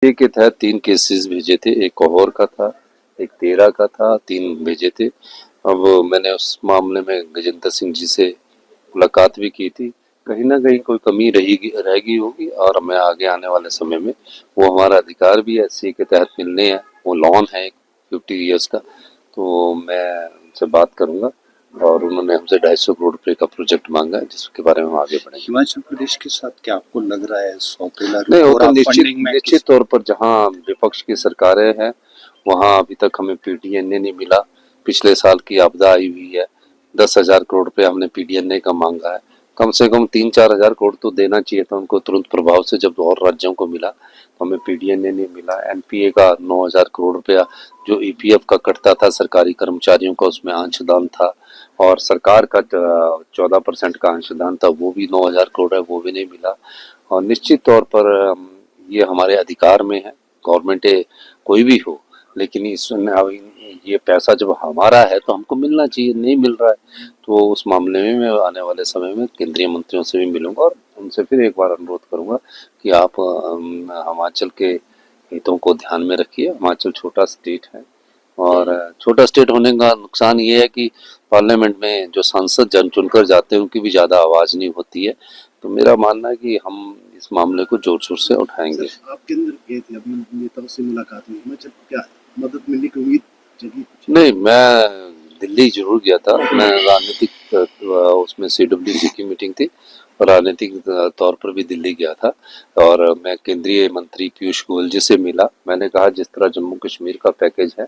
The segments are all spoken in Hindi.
के तहत 3 केसेस भेजे थे, एक कौहर का था, एक तेरा का था, 3 भेजे थे। अब मैंने उस मामले में गजेंद्र सिंह जी से मुलाकात भी की थी। कहीं न कहीं कोई कमी रह गई होगी और मैं आगे आने वाले समय में वो हमारा अधिकार भी है एससी के तहत मिलने हैं, वो लोन है 50 इयर्स का, तो मैं उनसे बात करूँगा और उन्होंने हमसे 250 करोड़ रुपए का प्रोजेक्ट माँगा है जिसके बारे में हम आगे बढ़ेंगे। हिमाचल प्रदेश के साथ क्या आपको लग रहा है सौतेला नहीं, वो और तो आप निश्चित फंडिंग में निश्चित तौर पर जहाँ विपक्ष की सरकारें हैं, वहाँ अभी तक हमें पीडीएनए नहीं मिला। पिछले साल की आपदा आई हुई है, 10,000 करोड़ रुपए हमने पीडीएनए का मांगा है। कम से कम 3-4 हजार करोड़ तो देना चाहिए था उनको तुरंत प्रभाव से, जब और राज्यों को मिला तो हमें पीडीएनए नहीं मिला। एनपीए का 9,000 करोड़ रुपया जो ईपीएफ का कटता था सरकारी कर्मचारियों का, उसमें अंशदान था और सरकार का 14% का अंशदान था, वो भी 9,000 करोड़ है, वो भी नहीं मिला। और निश्चित तौर पर ये हमारे अधिकार में है, गवर्नमेंट कोई भी हो, लेकिन इसमें अब ये पैसा जब हमारा है तो हमको मिलना चाहिए, नहीं मिल रहा है तो उस मामले में मैं आने वाले समय में केंद्रीय मंत्रियों से भी मिलूंगा और उनसे फिर एक बार अनुरोध करूंगा कि आप हिमाचल के हितों को ध्यान में रखिए। हिमाचल छोटा स्टेट है और छोटा स्टेट होने का नुकसान ये है कि पार्लियामेंट में जो सांसद जन चुनकर जाते हैं उनकी भी ज़्यादा आवाज़ नहीं होती है। तो मेरा मानना है कि हम इस मामले को जोर शोर से उठाएंगे। आप केंद्र गए थे, अपने नेताओं से मुलाकात हुई, हिमाचल क्या मदद मिलने की उम्मीद जगी? नहीं, मैं दिल्ली जरूर गया था। मैं राजनीतिक उसमें सीडब्ल्यूसी की मीटिंग थी और राजनीतिक तौर पर भी दिल्ली गया था और मैं केंद्रीय मंत्री पीयूष गोयल जी से मिला। मैंने कहा जिस तरह जम्मू कश्मीर का पैकेज है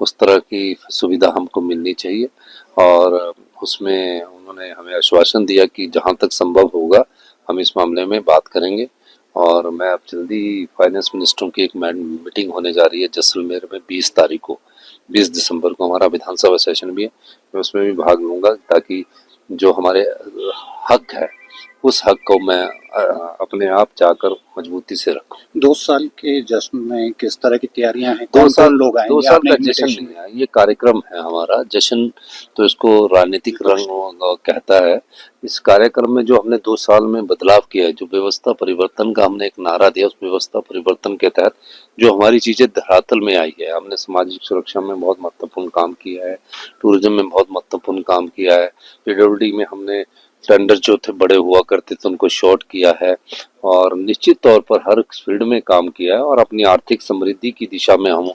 उस तरह की सुविधा हमको मिलनी चाहिए और उसमें उन्होंने हमें आश्वासन दिया कि जहाँ तक संभव होगा हम इस मामले में बात करेंगे। और मैं अब जल्दी फाइनेंस मिनिस्टरों की एक मीटिंग होने जा रही है जैसलमेर में 20 तारीख को, 20 दिसंबर को हमारा विधानसभा सेशन भी है। मैं उसमें भी भाग लूंगा ताकि जो हमारे हक है उस हक को मैं अपने आप जाकर मजबूती से रखूं। 2 साल के जश्न में किस तरह की तैयारियां हैं, दो कौन साल कौन लोग दो आएंगे? साल आपने का जश्न इनविटेशन नहीं है, ये कार्यक्रम है हमारा जश्न, तो इसको राजनीतिक रंग कहता है। इस कार्यक्रम में जो हमने 2 साल में बदलाव किया है, जो व्यवस्था परिवर्तन का हमने एक नारा दिया, उस व्यवस्था परिवर्तन के तहत जो हमारी चीजें धरातल में आई है, हमने सामाजिक सुरक्षा में बहुत महत्वपूर्ण काम किया है, टूरिज्म में बहुत महत्वपूर्ण काम किया है, पीडब्ल्यूडी में हमने टेंडर जो थे बड़े हुआ करते थे उनको शॉर्ट किया है और निश्चित तौर पर हर फील्ड में काम किया है और अपनी आर्थिक समृद्धि की दिशा में हम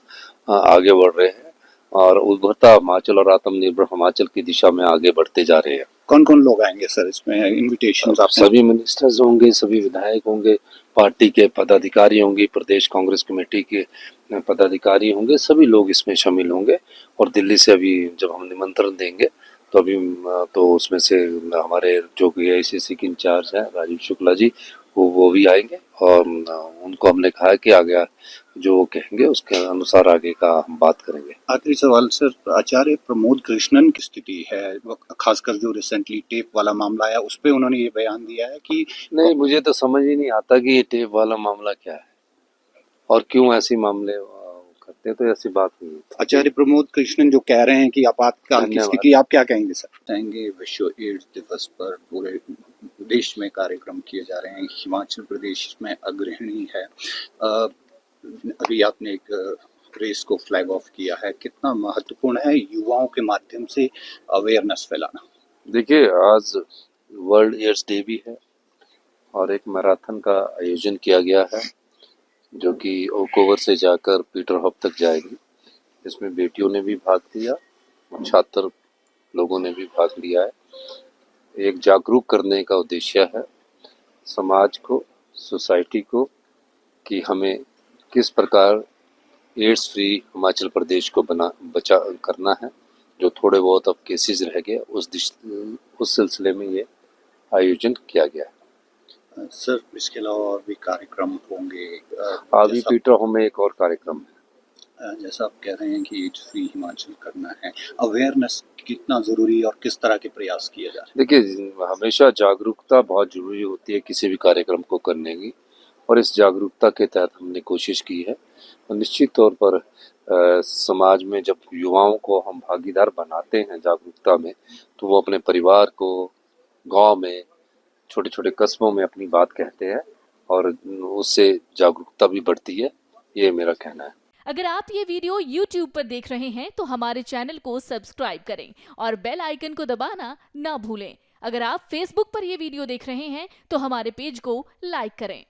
आगे बढ़ रहे हैं और उभरता हिमाचल और आत्मनिर्भर हिमाचल की दिशा में आगे बढ़ते जा रहे हैं। कौन कौन लोग आएंगे सर इसमें? इनविटेशन आपने? सभी मिनिस्टर्स होंगे, सभी विधायक होंगे, पार्टी के पदाधिकारी होंगे, प्रदेश कांग्रेस कमेटी के पदाधिकारी होंगे, सभी लोग इसमें शामिल होंगे और दिल्ली से अभी जब हम निमंत्रण देंगे तो अभी तो उसमें से हमारे जो एआईसीसी के इंचार्ज हैं राजीव शुक्ला जी वो भी आएंगे और उनको हमने कहा है कि आगे जो वो कहेंगे उसके अनुसार आगे का हम बात करेंगे। आखिरी सवाल सर, आचार्य प्रमोद कृष्णन की स्थिति है, खासकर जो रिसेंटली टेप वाला मामला आया उस पे उन्होंने ये बयान दिया है कि नहीं, मुझे तो समझ ही नहीं आता कि ये टेप वाला मामला क्या है और क्यों ऐसे मामले करते हैं, तो ऐसी बात नहीं है। आचार्य प्रमोद कृष्णन जो कह रहे हैं कि आपातकाल की स्थिति, आप क्या कहेंगे सर? कहेंगे विश्व एड्स दिवस पर पूरे देश में कार्यक्रम किए जा रहे हैं, हिमाचल प्रदेश में अग्रणी है। अभी आपने एक रेस को फ्लैग ऑफ किया है, कितना महत्वपूर्ण है युवाओं के माध्यम से अवेयरनेस फैलाना? देखिए, आज वर्ल्ड एड्स डे भी है और एक मैराथन का आयोजन किया गया है जो कि ओकोवर से जाकर पीटरहॉफ तक जाएगी। इसमें बेटियों ने भी भाग लिया, छात्र लोगों ने भी भाग लिया है। एक जागरूक करने का उद्देश्य है समाज को, सोसाइटी को, कि हमें किस प्रकार एड्स फ्री हिमाचल प्रदेश को बचा करना है। जो थोड़े बहुत अब केसेस रह गए उस सिलसिले में ये आयोजन किया गया है। सर इसके अलावा और भी कार्यक्रम होंगे? अभी पीटरहॉफ में एक और कार्यक्रम है। जैसा आप कह रहे हैं कि एड्स फ्री हिमाचल करना है, अवेयरनेस कितना जरूरी और किस तरह के प्रयास किए जा रहे हैं? देखिए, हमेशा जागरूकता बहुत जरूरी होती है किसी भी कार्यक्रम को करने की और इस जागरूकता के तहत हमने कोशिश की है और निश्चित तौर पर समाज में जब युवाओं को हम भागीदार बनाते हैं जागरूकता में, तो वो अपने परिवार को, गांव में, छोटे छोटे कस्बों में अपनी बात कहते हैं और उससे जागरूकता भी बढ़ती है ये मेरा कहना है। अगर आप ये वीडियो YouTube पर देख रहे हैं तो हमारे चैनल को सब्सक्राइब करें और बेल आइकन को दबाना ना भूलें। अगर आप Facebook पर ये वीडियो देख रहे हैं तो हमारे पेज को लाइक करें।